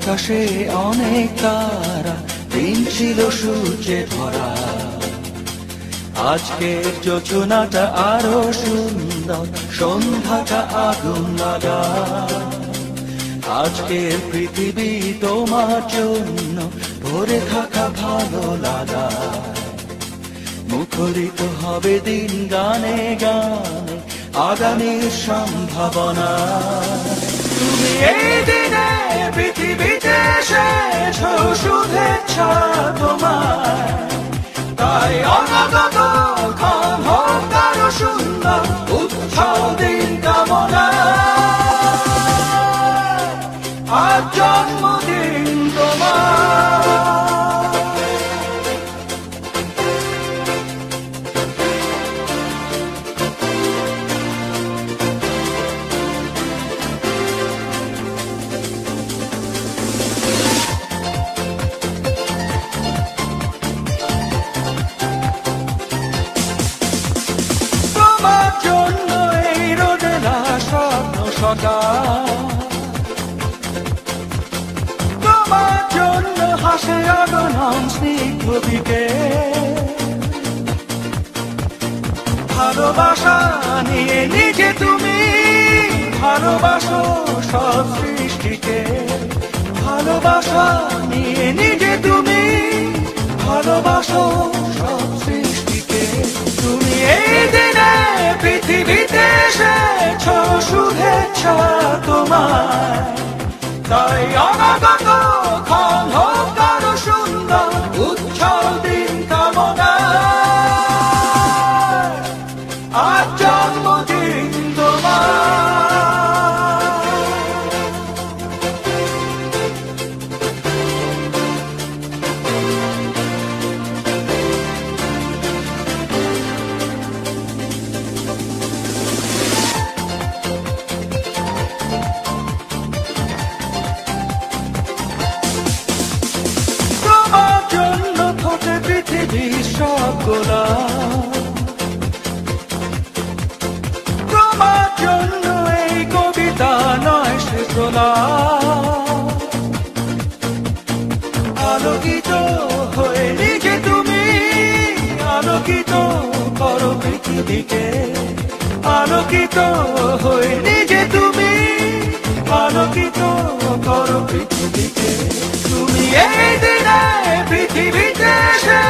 আকাশে অনেক তারা, দিন ছিল সূর্যে ভরা। আজকের যোজনাটা আরো সুন্দর, সন্ধ্যাটা আগুন লাগা। আজকের পৃথিবী তোমার জন্য ভরে থাকা ভালো লাগা। মুখরিত হবে দিন গানে গানে, আগামীর সম্ভাবনা। তুমি এই দিনে পৃথিবীতে এসেছো, শুভেচ্ছা তোমার। তাই অনাগত ক্ষণ হোক আরো সুন্দর, উৎসব দিন কামনা। আজ জন্মদিন তোমার। তোমার জন্য হাসে আগমন স্নিগ্ধ বিকেল। ভালোবাসা নিয়ে নিজে তুমি ভালোবাসো সব সৃষ্টিকে। ভালোবাসা নিয়ে নিজে তুমি ভালোবাসো সব সৃষ্টিকে। তুমি এই দিনে পৃথিবীতে এসেছো, শুভেচ্ছা তোমার। তাই অনাগত ক্ষণ হোক আরো সুন্দর, উৎসব দিন কামনা। আজ জন্মদিন তোমার। তোমার জন্য এই কবিতা নয় শেষ গোলা। আলোকিত হয়ে নিজে তুমি আলোকিত করো পৃথিবীকে। আলোকিত হয়ে নিজে তুমি আলোকিত করো পৃথিবীকে। তুমি এই দিনে পৃথিবীতে এসে